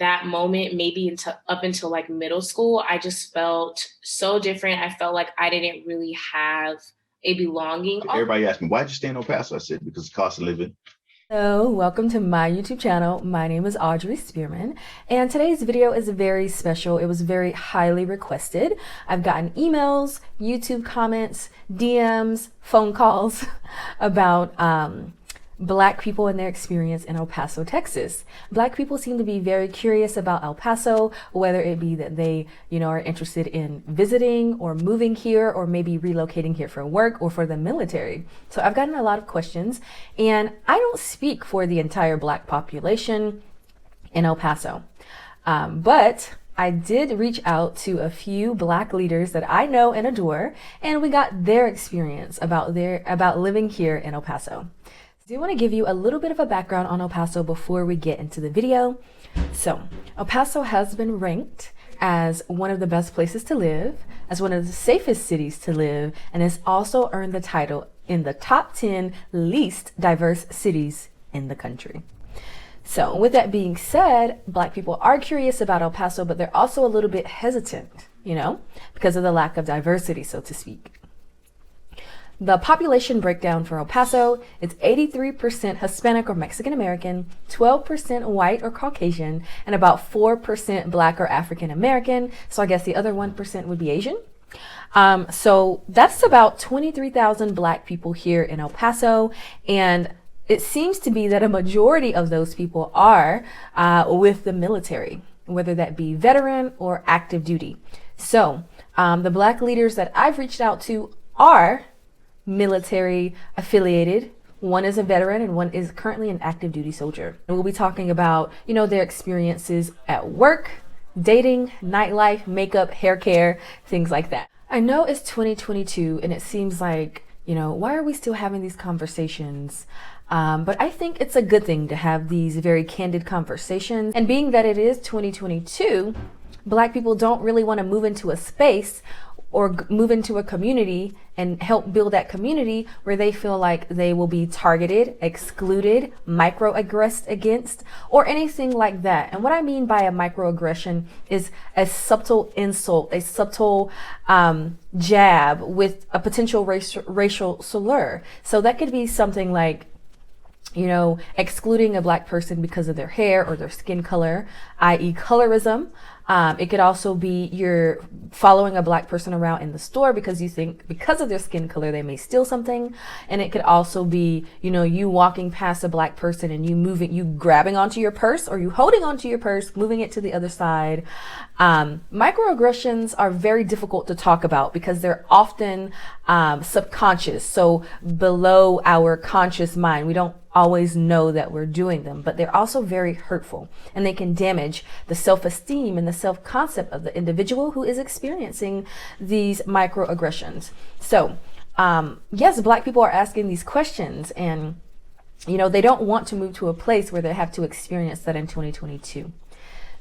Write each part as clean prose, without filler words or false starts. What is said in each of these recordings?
that moment, maybe up until like middle school, I just felt so different. I felt like I didn't really have a belonging. Everybody asked me, why'd you stay in El Paso? I said, because the cost of living. Hello, welcome to my YouTube channel. My name is Audrey Spearman, and today's video is very special. It was very highly requested. I've gotten emails, YouTube comments, DMs, phone calls about Black people and their experience in El Paso, Texas. Black people seem to be very curious about El Paso, whether it be that they, are interested in visiting or moving here or maybe relocating here for work or for the military. So I've gotten a lot of questions, and I don't speak for the entire Black population in El Paso. But I did reach out to a few Black leaders that I know and adore, and we got their experience about living here in El Paso. I do want to give you a little bit of a background on El Paso before we get into the video. So, El Paso has been ranked as one of the best places to live, as one of the safest cities to live, and has also earned the title in the top 10 least diverse cities in the country. So, with that being said, Black people are curious about El Paso, but they're also a little bit hesitant, because of the lack of diversity, so to speak. The population breakdown for El Paso is 83% Hispanic or Mexican American, 12% white or Caucasian, and about 4% Black or African American. So I guess the other 1% would be Asian. So that's about 23,000 Black people here in El Paso. And it seems to be that a majority of those people are with the military, whether that be veteran or active duty. So the Black leaders that I've reached out to are military affiliated. One is a veteran and one is currently an active duty soldier. And we'll be talking about, their experiences at work, dating, nightlife, makeup, hair care, things like that. I know it's 2022 and it seems like, why are we still having these conversations? But I think it's a good thing to have these very candid conversations. And being that it is 2022, Black people don't really want to move into a space or move into a community and help build that community where they feel like they will be targeted, excluded, microaggressed against, or anything like that. And what I mean by a microaggression is a subtle insult, a subtle jab with a potential racial slur. So that could be something like, excluding a Black person because of their hair or their skin color, i.e. colorism. It could also be you're following a Black person around in the store because you think because of their skin color they may steal something. And it could also be, you walking past a Black person and you grabbing onto your purse or you holding onto your purse, moving it to the other side. Microaggressions are very difficult to talk about because they're often subconscious, so below our conscious mind. We don't always know that we're doing them, but they're also very hurtful and they can damage the self-esteem and the self-concept of the individual who is experiencing these microaggressions. So, yes, Black people are asking these questions and, they don't want to move to a place where they have to experience that in 2022.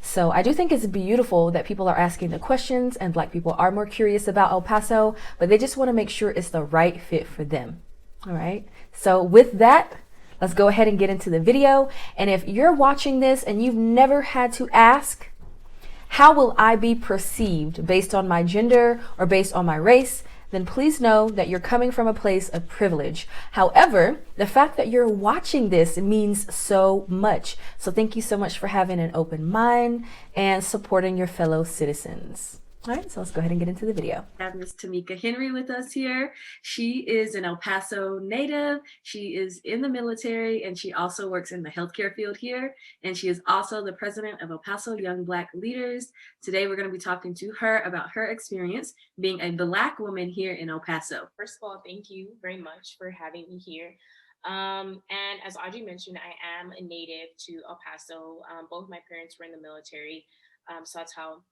So I do think it's beautiful that people are asking the questions and Black people are more curious about El Paso, but they just want to make sure it's the right fit for them. All right. So with that, let's go ahead and get into the video. And if you're watching this and you've never had to ask, how will I be perceived based on my gender or based on my race? Then please know that you're coming from a place of privilege. However, the fact that you're watching this means so much. So thank you so much for having an open mind and supporting your fellow citizens. All right, so let's go ahead and get into the video. I have Miss Tamika Henry with us here. She is an El Paso native. She is in the military and she also works in the healthcare field here. And she is also the president of El Paso Young Black Leaders. Today, we're going to be talking to her about her experience being a Black woman here in El Paso. First of all, thank you very much for having me here. And as Audrey mentioned, I am a native to El Paso. Both my parents were in the military, so that's how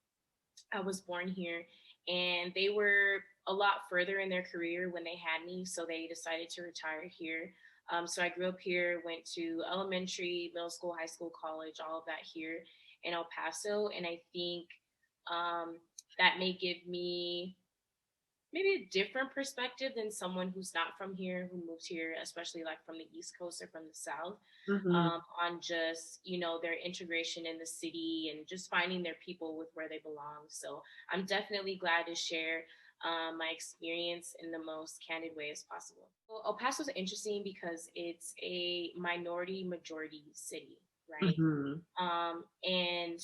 I was born here, and they were a lot further in their career when they had me, so they decided to retire here. So I grew up here, went to elementary, middle school, high school, college, all of that here in El Paso, and I think that may give me maybe a different perspective than someone who's not from here, who moves here, especially like from the East Coast or from the South, Mm-hmm. on just, their integration in the city and just finding their people with where they belong. So I'm definitely glad to share my experience in the most candid way as possible. Well, El Paso is interesting because it's a minority majority city, right? Mm-hmm. And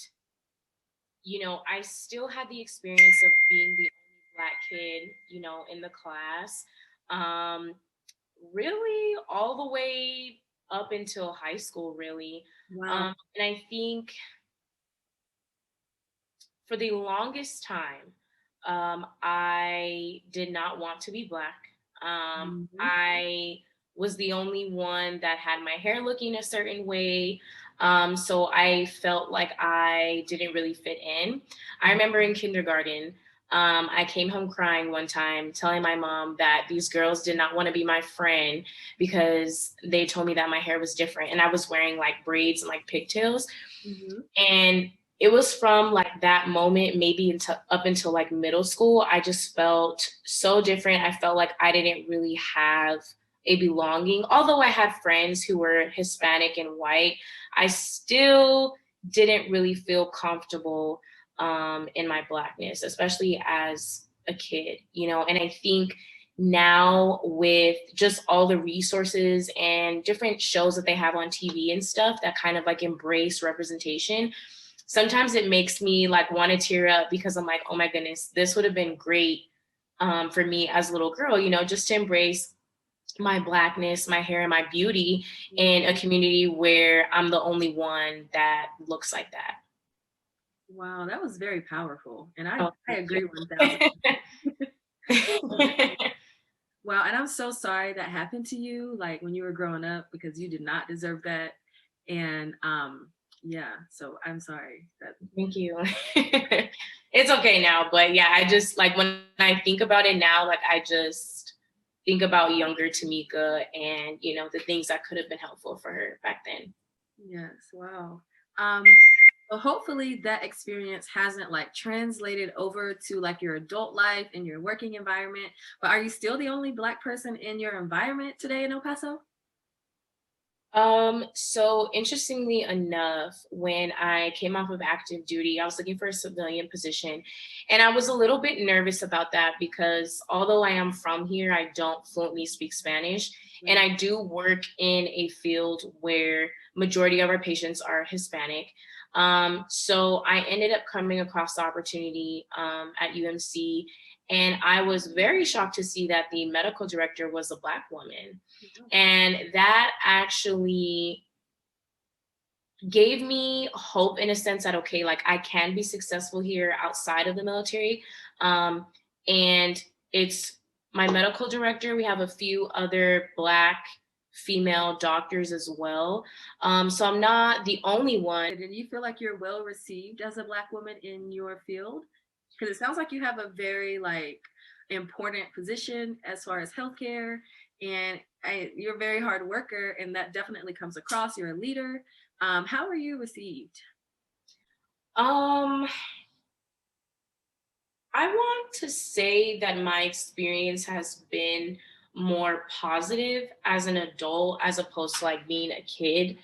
I still had the experience of being the only Black kid, in the class. Um, really, all the way up until high school, really. Wow. And I think for the longest time, I did not want to be Black. Mm-hmm. I was the only one that had my hair looking a certain way. So I felt like I didn't really fit in. I remember in kindergarten, I came home crying one time, telling my mom that these girls did not want to be my friend because they told me that my hair was different and I was wearing like braids and like pigtails. Mm-hmm. And it was from like that moment, maybe until up until like middle school, I just felt so different. I felt like I didn't really have a belonging. Although I had friends who were Hispanic and white, I still didn't really feel comfortable in my Blackness, especially as a kid, And I think now with just all the resources and different shows that they have on TV and stuff that kind of like embrace representation, sometimes it makes me like want to tear up because I'm like, oh my goodness, this would have been great for me as a little girl, just to embrace my Blackness, my hair, and my beauty in a community where I'm the only one that looks like that. Wow, that was very powerful. And I, Oh, I thank agree you. 1000. Wow, and I'm so sorry that happened to you, like when you were growing up, because you did not deserve that. And yeah, so I'm sorry that. Thank you. It's okay now, but yeah, I just like when I think about it now, like I just think about younger Tamika and the things that could have been helpful for her back then. Yes, wow. Well, hopefully that experience hasn't like translated over to like your adult life and your working environment. But are you still the only Black person in your environment today in El Paso? So interestingly enough, when I came off of active duty, I was looking for a civilian position. And I was a little bit nervous about that because although I am from here, I don't fluently speak Spanish. And I do work in a field where majority of our patients are Hispanic. So I ended up coming across the opportunity at UMC. And I was very shocked to see that the medical director was a Black woman. And that actually gave me hope in a sense that, okay, like I can be successful here outside of the military. And it's my medical director. We have a few other Black female doctors as well. So I'm not the only one. And you feel like you're well received as a Black woman in your field? Because it sounds like you have a very like important position as far as healthcare, and you're a very hard worker, and that definitely comes across. You're a leader. How are you received? Um, I want to say that my experience has been more positive as an adult as opposed to like being a kid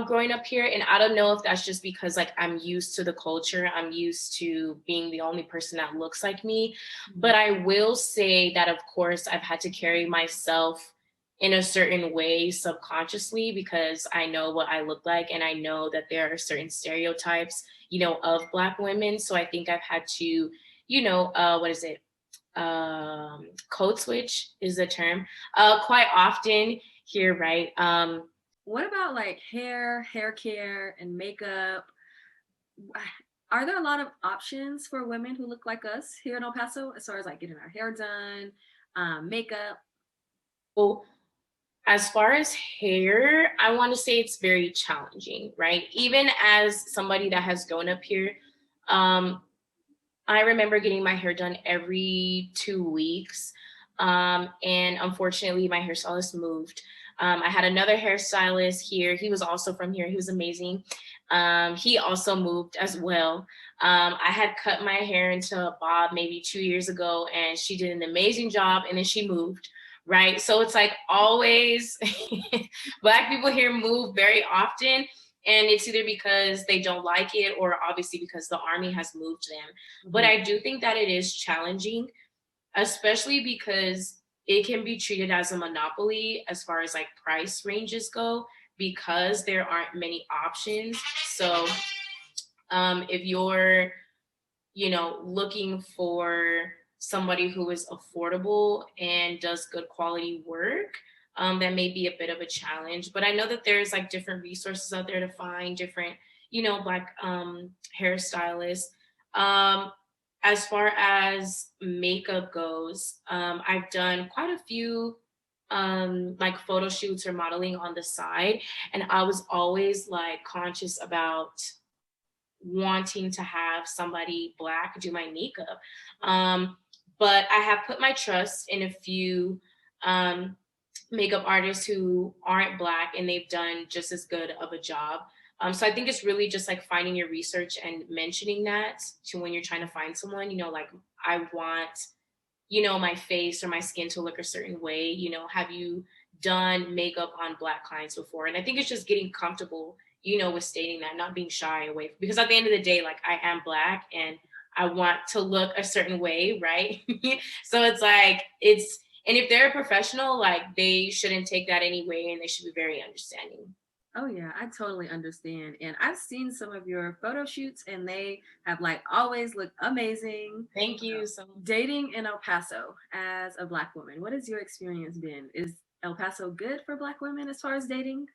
growing up here. And I don't know if that's just because like I'm used to the culture, I'm used to being the only person that looks like me. But I will say that, of course, I've had to carry myself in a certain way subconsciously because I know what I look like and I know that there are certain stereotypes, of Black women. So I think I've had to what is it? Code switch is the term. Quite often here, right? What about like hair care, and makeup? Are there a lot of options for women who look like us here in El Paso as far as like getting our hair done, makeup? Well, as far as hair, I want to say it's very challenging, right? Even as somebody that has grown up here, um, I remember getting my hair done every 2 weeks. And unfortunately, my hairstylist moved. I had another hairstylist here. He was also from here. He was amazing. He also moved as well. I had cut my hair into a bob maybe 2 years ago, and she did an amazing job, and then she moved, right? So it's like always, Black people here move very often, and it's either because they don't like it or obviously because the army has moved them. Mm-hmm. But I do think that it is challenging, especially because it can be treated as a monopoly as far as like price ranges go, because there aren't many options. So if you're, looking for somebody who is affordable and does good quality work, that may be a bit of a challenge. But I know that there's like different resources out there to find different, Black hairstylists. As far as makeup goes, I've done quite a few like photo shoots or modeling on the side, and I was always like conscious about wanting to have somebody Black do my makeup. But I have put my trust in a few makeup artists who aren't Black, and they've done just as good of a job. So I think it's really just like finding your research and mentioning that to when you're trying to find someone, like I want, my face or my skin to look a certain way. Have you done makeup on Black clients before? And I think it's just getting comfortable, with stating that, not being shy away. Because at the end of the day, like I am Black and I want to look a certain way, right? So it's like, and if they're a professional, like they shouldn't take that anyway, and they should be very understanding. Oh yeah, I totally understand. And I've seen some of your photo shoots and they have like always looked amazing. Thank you so much. Dating in El Paso as a Black woman, what has your experience been? Is El Paso good for Black women as far as dating?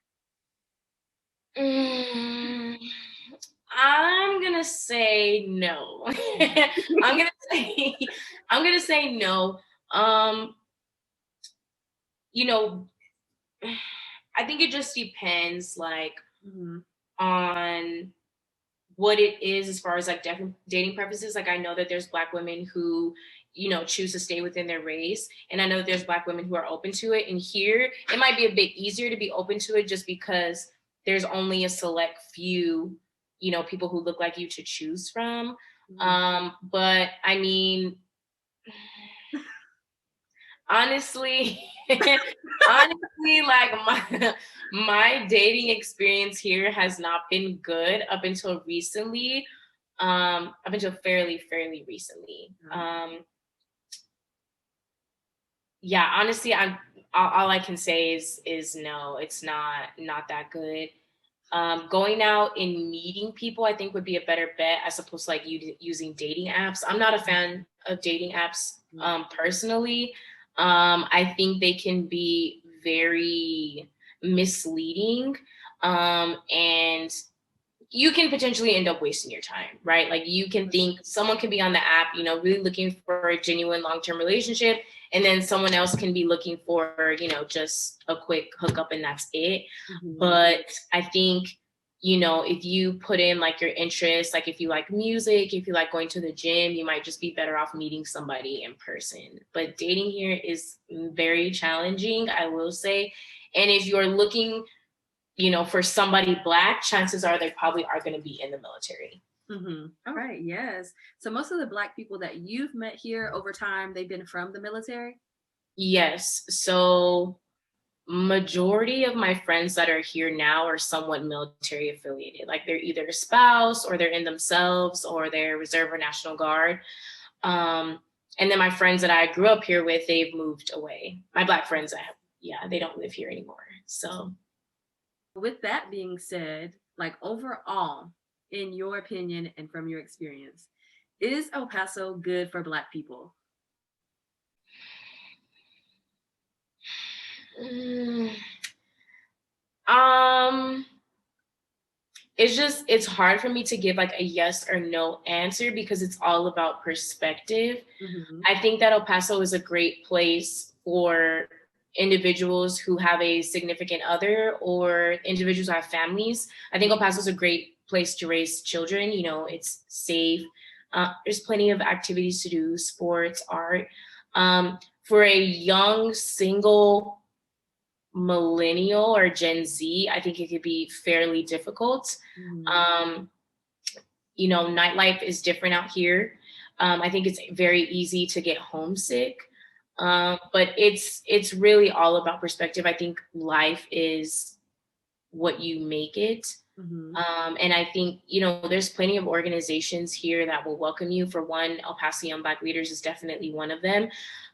I'm gonna say no. I'm gonna say no. You know, I think it just depends, like, on what it is as far as like dating preferences. Like, I know that there's Black women who, choose to stay within their race, and I know that there's Black women who are open to it. And here, it might be a bit easier to be open to it just because there's only a select few, people who look like you to choose from. But I mean, honestly, like my dating experience here has not been good up until recently. Up until fairly recently. Yeah, honestly, all I can say is no, it's not that good. Going out and meeting people, I think, would be a better bet as opposed to like using dating apps. I'm not a fan of dating apps personally. I think they can be very misleading, and you can potentially end up wasting your time, right? Like you can think someone can be on the app, really looking for a genuine long-term relationship, and then someone else can be looking for, just a quick hookup and that's it. But I think, if you put in like your interests, like if you like music, if you like going to the gym, you might just be better off meeting somebody in person. But dating here is very challenging, I will say. And if you're looking, for somebody Black, chances are they probably are going to be in the military. All right. Yes. So most of the Black people that you've met here over time, they've been from the military? Yes. So majority of my friends that are here now are somewhat military affiliated. Like they're either a spouse or they're in themselves or they're Reserve or National Guard. And then my friends that I grew up here with, they've moved away. My Black friends, they don't live here anymore. So with that being said, like overall, in your opinion and from your experience, is El Paso good for Black people? It's hard for me to give like a yes or no answer because it's all about perspective. I think that El Paso is a great place for individuals who have a significant other or individuals who have families. I think El Paso is a great place to raise children. It's safe. There's plenty of activities to do, sports, art. For a young single millennial or Gen Z, I think it could be fairly difficult. Mm-hmm. Nightlife is different out here. I think it's very easy to get homesick. But it's really all about perspective. I think life is what you make it. Mm-hmm. And I think, there's plenty of organizations here that will welcome you. For one, El Paso Young Black Leaders is definitely one of them.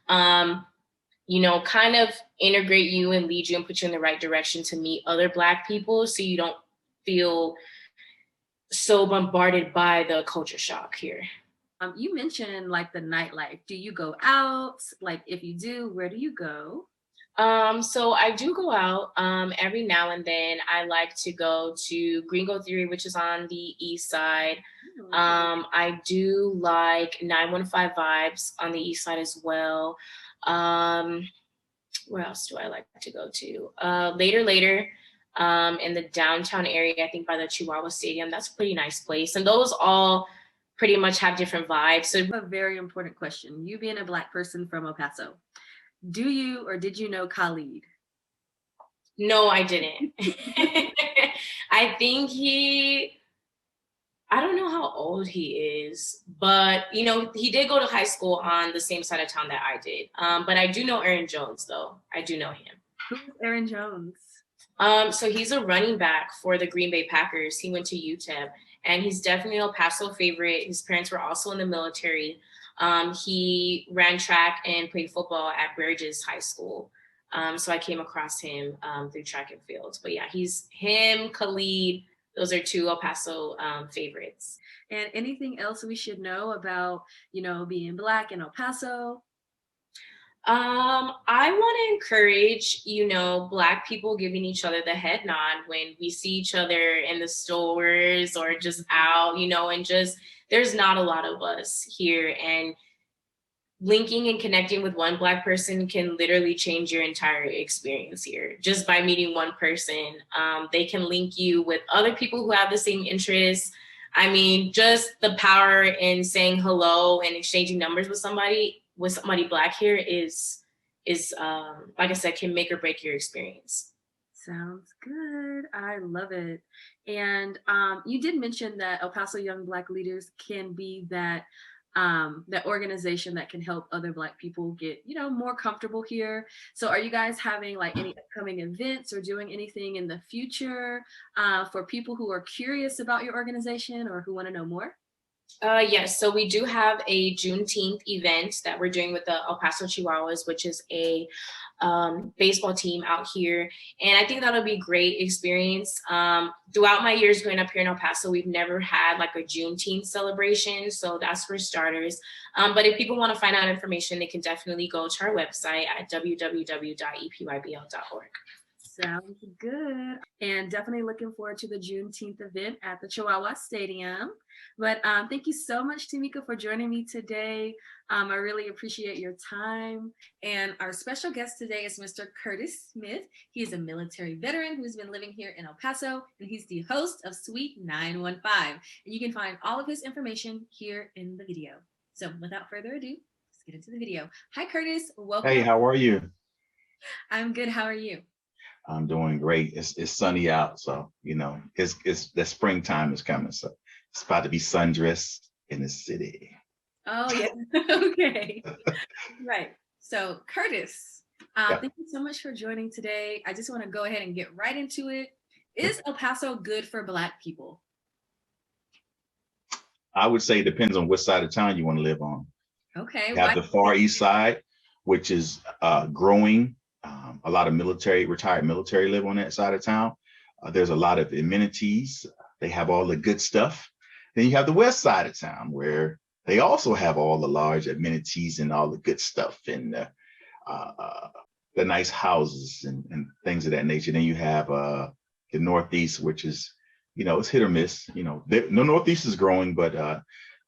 Kind of integrate you and lead you and put you in the right direction to meet other Black people so you don't feel so bombarded by the culture shock here. You mentioned like the nightlife. Do you go out? Like if you do, where do you go? So I do go out every now and then. I like to go to Gringo Theory, which is on the east side. I do like 915 Vibes on the east side as well. Where else do I like to go to? Later, in the downtown area, I think by the Chihuahua Stadium. That's a pretty nice place. And those all pretty much have different vibes. So a very important question. You being a Black person from El Paso, do you or did you know Khalid? No, I didn't. I think I don't know how old he is, but he did go to high school on the same side of town that I did. But I do know Aaron Jones, though. I do know him. Who's Aaron Jones? So he's a running back for the Green Bay Packers. He went to UTEP, and he's definitely an El Paso favorite. His parents were also in the military. He ran track and played football at Burgess High School. So I came across him through track and field. But yeah, him, Khalid, those are two El Paso favorites. And anything else we should know about, being Black in El Paso? I want to encourage, Black people giving each other the head nod when we see each other in the stores or just out, and just, there's not a lot of us here. And linking and connecting with one Black person can literally change your entire experience here. Just by meeting one person, they can link you with other people who have the same interests. I mean, just the power in saying hello and exchanging numbers with somebody Black here is like I said, can make or break your experience. Sounds good. I love it. And you did mention that El Paso Young Black Leaders can be that organization that can help other Black people get, more comfortable here. So are you guys having like any upcoming events or doing anything in the future for people who are curious about your organization or who want to know more? Yes, so we do have a Juneteenth event that we're doing with the El Paso Chihuahuas, which is a baseball team out here. And I think that'll be a great experience. Throughout my years growing up here in El Paso, we've never had like a Juneteenth celebration. So that's for starters. But if people want to find out information, they can definitely go to our website at www.epybl.org. Sounds good. And definitely looking forward to the Juneteenth event at the Chihuahua Stadium. But thank you so much, Tamika, for joining me today. I really appreciate your time. And our special guest today is Mr. Curtis Smith. He is a military veteran who's been living here in El Paso, and he's the host of Suite 915. And you can find all of his information here in the video. So without further ado, let's get into the video. Hi, Curtis. Welcome. Hey, how are you? I'm good. How are you? I'm doing great. It's sunny out, so it's the springtime is coming. So it's about to be sundress in the city. Oh yeah. Okay. Right. So Curtis, thank you so much for joining today. I just want to go ahead and get right into it. Is El Paso good for Black people? I would say it depends on which side of town you want to live on. Okay. You have the far east side, which is growing. A lot of retired military live on that side of town. There's a lot of amenities. They have all the good stuff. Then you have the west side of town where they also have all the large amenities and all the good stuff and the nice houses and things of that nature. Then you have the northeast, which is, it's hit or miss. The northeast is growing, but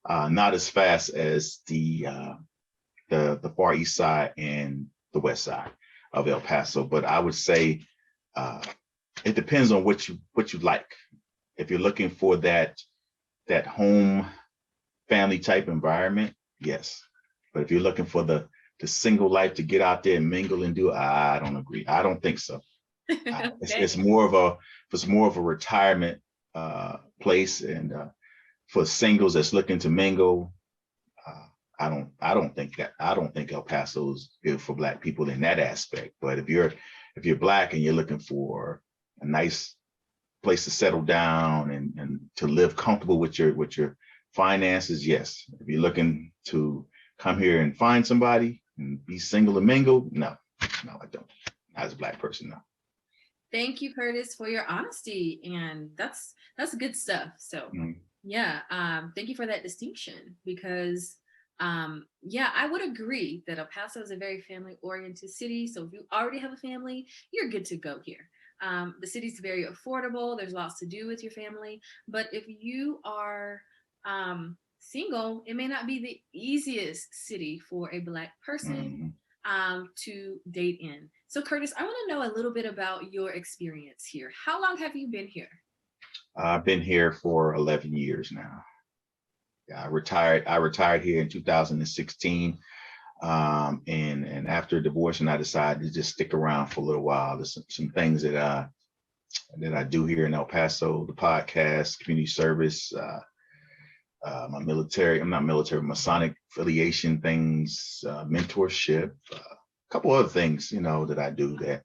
not as fast as the far east side and the west side of El Paso. But I would say it depends on what you like. If you're looking for that home family type environment, yes. But if you're looking for the single life to get out there and mingle and do, I don't agree. I don't think so. It's more of a retirement place, and for singles that's looking to mingle. I don't think El Paso is good for Black people in that aspect. But if you're Black and you're looking for a nice place to settle down and to live comfortable with your finances, yes. If you're looking to come here and find somebody and be single and mingle, no, I don't. As a Black person, no. Thank you, Curtis, for your honesty, and that's good stuff. So yeah, thank you for that distinction, because I would agree that El Paso is a very family-oriented city. So if you already have a family, you're good to go here. The city's very affordable. There's lots to do with your family. But if you are single, it may not be the easiest city for a Black person to date in. So Curtis, I want to know a little bit about your experience here. How long have you been here? I've been here for 11 years now. I retired here in 2016. And after divorce, and I decided to just stick around for a little while. There's some things that I do here in El Paso: the podcast, community service, my military. I'm not military, Masonic affiliation things, mentorship, a couple other things, that I do that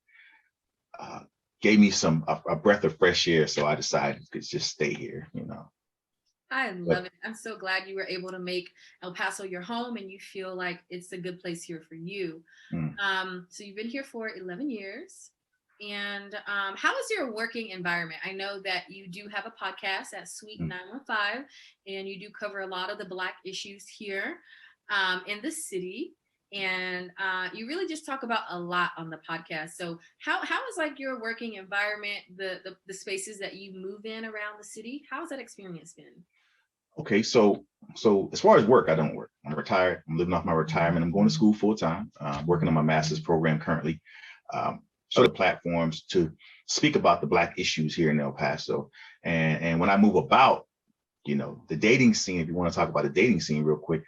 gave me a breath of fresh air. So I decided to just stay here. I love it. I'm so glad you were able to make El Paso your home and you feel like it's a good place here for you. So you've been here for 11 years. And how is your working environment? I know that you do have a podcast at Sweet 915, and you do cover a lot of the Black issues here in the city. And you really just talk about a lot on the podcast. So how is like your working environment, the spaces that you move in around the city? How's that experience been? Okay, so as far as work, I don't work. I'm retired. I'm living off my retirement. I'm going to school full time, working on my master's program currently. So the platforms to speak about the Black issues here in El Paso. And when I move about, the dating scene, if you want to talk about the dating scene real quick,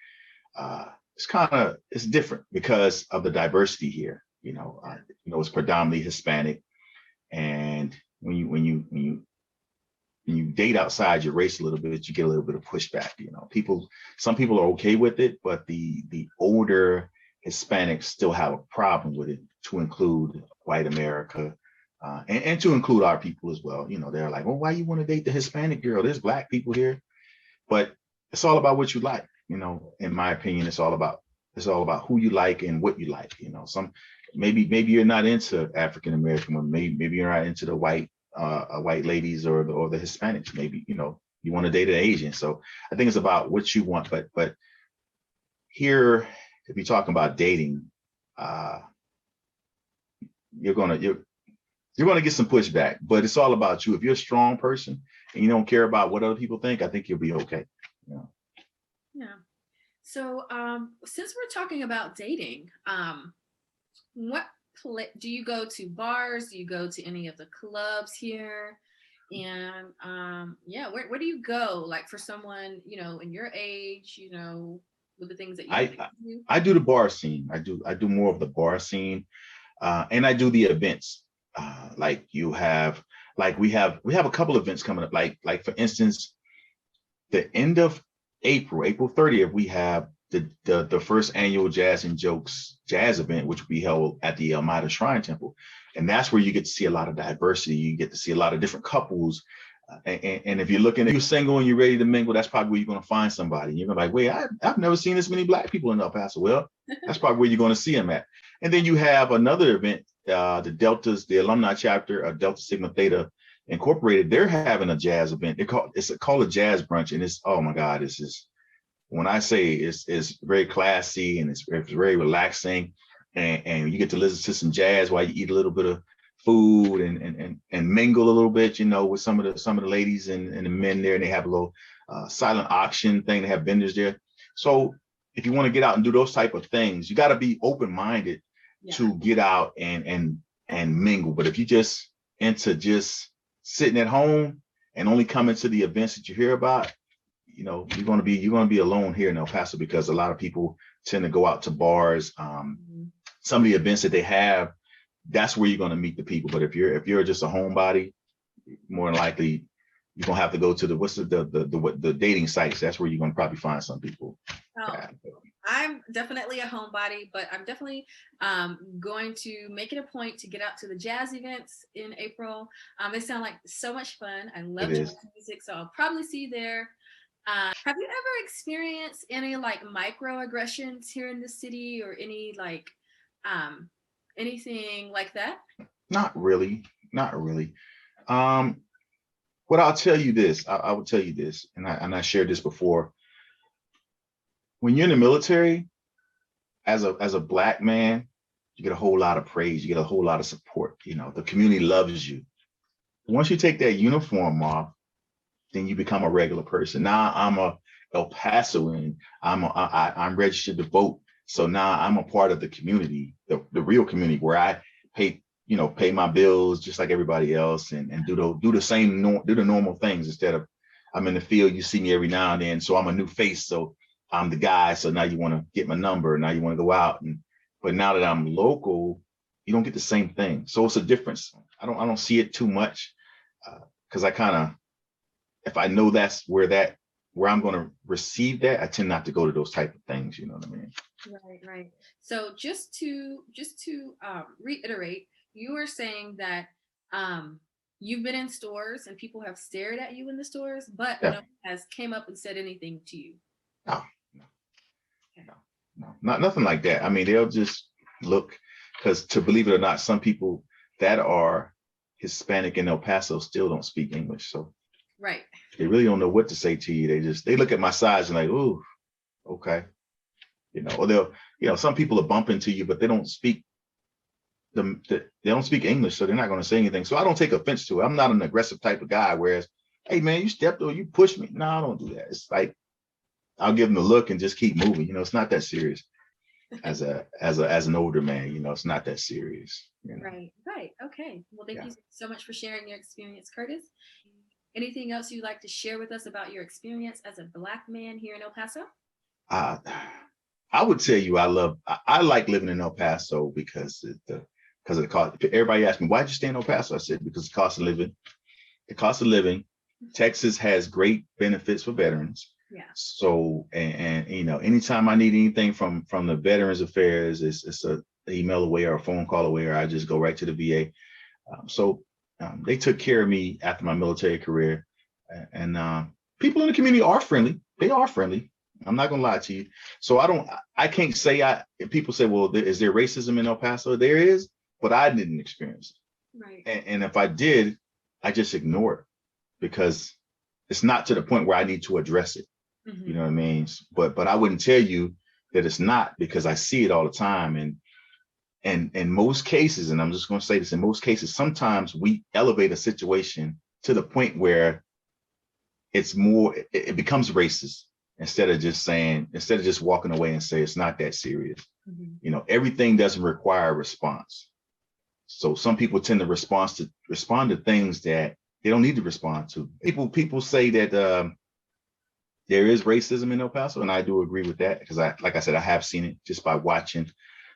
it's different because of the diversity here. It's predominantly Hispanic. And when you date outside your race a little bit, you get a little bit of pushback. Some people are okay with it, but the older Hispanics still have a problem with it, to include white America and to include our people as well. They're like, well, why you want to date the Hispanic girl? There's Black people here. But it's all about what you like. In my opinion, it's all about who you like and what you like. Maybe you're not into African American women. Maybe you're not into the white ladies or the Hispanics. Maybe you want to date an Asian. So I think it's about what you want. But here, if you're talking about dating, you're gonna get some pushback. But it's all about you. If you're a strong person and you don't care about what other people think, I think you'll be okay. Yeah. So since we're talking about dating, do you go to bars? Do you go to any of the clubs here? And where do you go? Like for someone, in your age, with the things that you do? I do the bar scene. I do more of the bar scene, and I do the events. We have a couple events coming up. Like for instance, the end of April 30th, we have the first annual Jazz and Jokes jazz event, which will be held at the Elmira Shrine Temple. And that's where you get to see a lot of diversity. You get to see a lot of different couples. And if you're single and you're ready to mingle, that's probably where you're going to find somebody. And you're going to be like, wait, I've never seen this many Black people in El Paso. Well, that's probably where you're going to see them at. And then you have another event, the alumni chapter of Delta Sigma Theta Incorporated. They're having a jazz event. It's called a jazz brunch. And it's, oh my God, this is, when I say it's very classy and it's very relaxing, and you get to listen to some jazz while you eat a little bit of food and mingle a little bit, with some of the ladies and the men there. And they have a little silent auction thing. They have vendors there. So if you want to get out and do those type of things, you got to be open-minded to get out and mingle. But if you just into just sitting at home and only coming to the events that you hear about, you're going to be alone here in El Paso, because a lot of people tend to go out to bars. Some of the events that they have, that's where you're going to meet the people. But if you're just a homebody, more than likely you're gonna have to go to the dating sites. That's where you're gonna probably find some people. Oh, I'm definitely a homebody, but I'm definitely going to make it a point to get out to the jazz events in April. They sound like so much fun. I love jazz music, so I'll probably see you there. Have you ever experienced any like microaggressions here in the city, or any like anything like that? Not really. But I'll tell you this. I will tell you this, and I shared this before. When you're in the military, as a Black man, you get a whole lot of praise. You get a whole lot of support. You know, the community loves you. Once you take that uniform off, then you become a regular person. Now I'm a El Pasoan. I'm registered to vote. So now I'm a part of the community, the real community, where I pay my bills just like everybody else, and do the normal things, instead of I'm in the field, you see me every now and then. So I'm a new face. So I'm the guy. So now you want to get my number. Now you want to go out. But now that I'm local, you don't get the same thing. So it's a difference. I don't see it too much, because I kind of, if I know that's where I'm going to receive that, I tend not to go to those type of things. You know what I mean? Right. So just to reiterate, you were saying that you've been in stores and people have stared at you in the stores, but no one has came up and said anything to you. No, nothing like that. I mean, they'll just look, because to believe it or not, some people that are Hispanic in El Paso still don't speak English. So right, they really don't know what to say to you. They look at my size and like, ooh, okay. Or they'll, some people are bumping to you, but they don't speak they don't speak English, so they're not going to say anything. So I don't take offense to it. I'm not an aggressive type of guy, whereas, hey man, you stepped or you pushed me. No, I don't do that. It's like, I'll give them a look and just keep moving. It's not that serious. As an older man, it's not that serious. Right. Okay. Well, thank you so much for sharing your experience, Curtis. Anything else you'd like to share with us about your experience as a Black man here in El Paso? I would tell you I like living in El Paso because of the cost. Everybody asks me, why'd you stay in El Paso? I said, because the cost of living. Texas has great benefits for veterans. Yeah. So, and anytime I need anything from the Veterans Affairs, it's an email away or a phone call away, or I just go right to the VA. So they took care of me after my military career, and people in the community are friendly. They are friendly. I'm not gonna lie to you. So I can't say if people say, well, is there racism in El Paso? There is, but I didn't experience it. Right. And if I did, I just ignore it, because it's not to the point where I need to address it. Mm-hmm. You know what I mean? But I wouldn't tell you that it's not, because I see it all the time. And in most cases, and I'm just going to say this, in most cases, sometimes we elevate a situation to the point where it becomes racist, instead of just walking away and say it's not that serious. Mm-hmm. Everything doesn't require a response. So some people tend to respond to things that they don't need to respond to. People say that there is racism in El Paso, and I do agree with that, because like I said, I have seen it just by watching.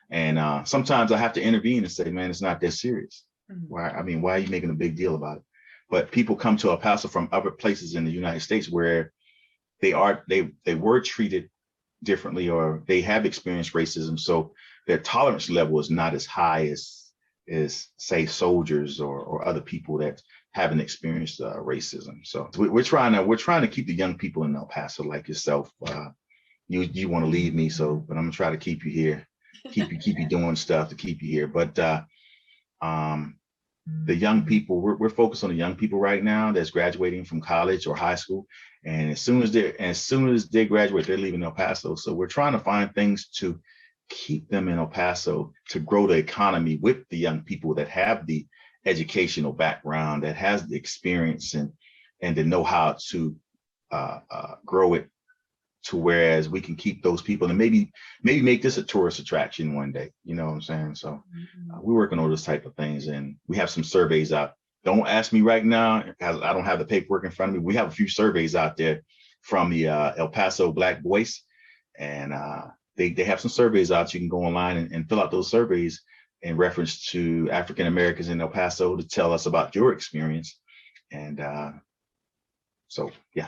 And sometimes I have to intervene and say, man, it's not that serious. Mm-hmm. Why are you making a big deal about it? But people come to El Paso from other places in the United States where they were treated differently, or they have experienced racism. So their tolerance level is not as high as say soldiers or other people that haven't experienced racism. So we're trying to keep the young people in El Paso like yourself. You want to leave me, but I'm gonna try to keep you here, keep you doing stuff to keep you here. But the young people, we're focused on the young people right now that's graduating from college or high school, and as soon as they graduate, they're leaving El Paso. So we're trying to find things to keep them in El Paso, to grow the economy with the young people that have the educational background, that has the experience and the know-how to grow it to whereas we can keep those people and maybe make this a tourist attraction one day. You know what I'm saying? So we're working on those type of things, and we have some surveys out. Don't ask me right now, because I don't have the paperwork in front of me. We have a few surveys out there from the El Paso Black Voice, and they have some surveys out. You can go online and fill out those surveys in reference to African Americans in El Paso to tell us about your experience. And so, yeah.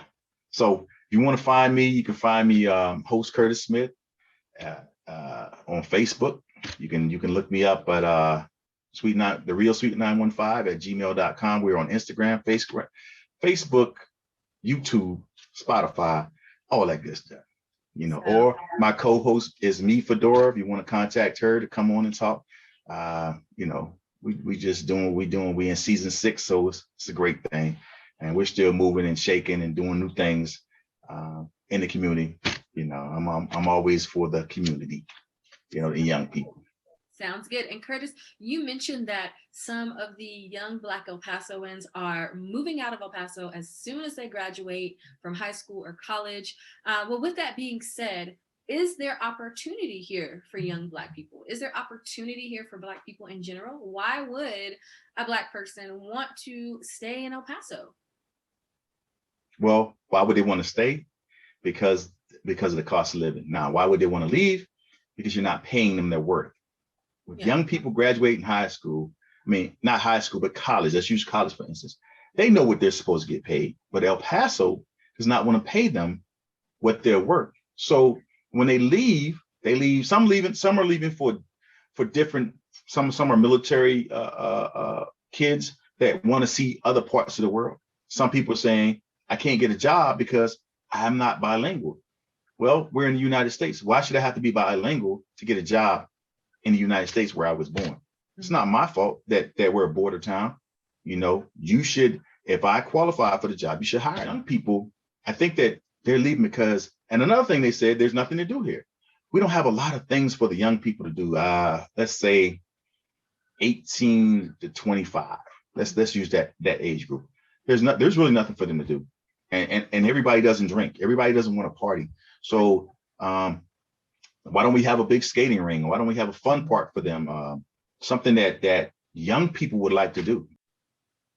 So if you want to find me, you can find me, host Curtis Smith, on Facebook. You can look me up at the real sweet 915 at gmail.com. We're on Instagram, Facebook, YouTube, Spotify, all that good stuff. Or my co-host is me, Fedora. If you want to contact her to come on and talk, we just doing what we're doing. We in season 6, so it's a great thing, and we're still moving and shaking and doing new things in the community. I'm always for the community, the young people. Sounds good. And Curtis, you mentioned that some of the young Black El Pasoans are moving out of El Paso as soon as they graduate from high school or college. Well, with that being said, is there opportunity here for young Black people? Is there opportunity here for Black people in general? Why would a Black person want to stay in El Paso? Well, why would they want to stay? Because of the cost of living. Now, why would they want to leave? Because you're not paying them their worth. When young people graduate in high school, not high school, but college, let's use college for instance, they know what they're supposed to get paid, but El Paso does not want to pay them what they're worth. So when they leave, some are leaving for different, some are military kids that want to see other parts of the world. Some people are saying, I can't get a job because I'm not bilingual. Well, we're in the United States. Why should I have to be bilingual to get a job in the United States where I was born? It's not my fault that we're a border town. You should, if I qualify for the job, you should hire young people. I think that they're leaving because, and another thing they said, there's nothing to do here. We don't have a lot of things for the young people to do. Let's say 18 to 25. Let's use that age group. There's really nothing for them to do. And everybody doesn't drink. Everybody doesn't want to party. So why don't we have a big skating ring? Why don't we have a fun park for them? Something that young people would like to do.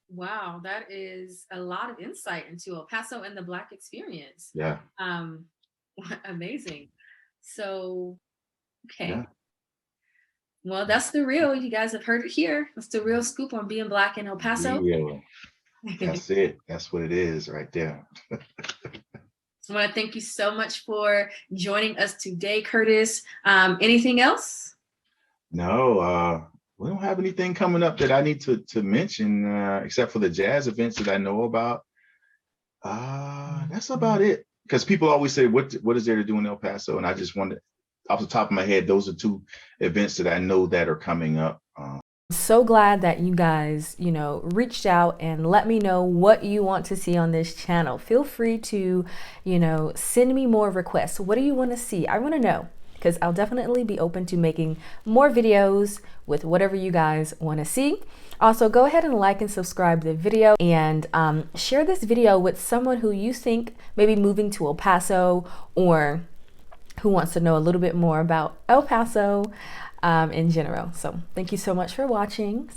Wow, that is a lot of insight into El Paso and the Black experience. Yeah. Amazing. So, okay. Yeah. Well, that's the real. You guys have heard it here. That's the real scoop on being Black in El Paso. Yeah. That's it. That's what it is right there. I want to thank you so much for joining us today, Curtis. Anything else? No, we don't have anything coming up that I need to mention, except for the jazz events that I know about. That's about it. Because people always say, what is there to do in El Paso? And I just wanted, off the top of my head, those are 2 events that I know that are coming up. So glad that you guys, reached out and let me know what you want to see on this channel. Feel free to, send me more requests. What do you want to see? I want to know, because I'll definitely be open to making more videos with whatever you guys want to see. Also, go ahead and like and subscribe to the video, and share this video with someone who you think may be moving to El Paso, or who wants to know a little bit more about El Paso in general. So thank you so much for watching. So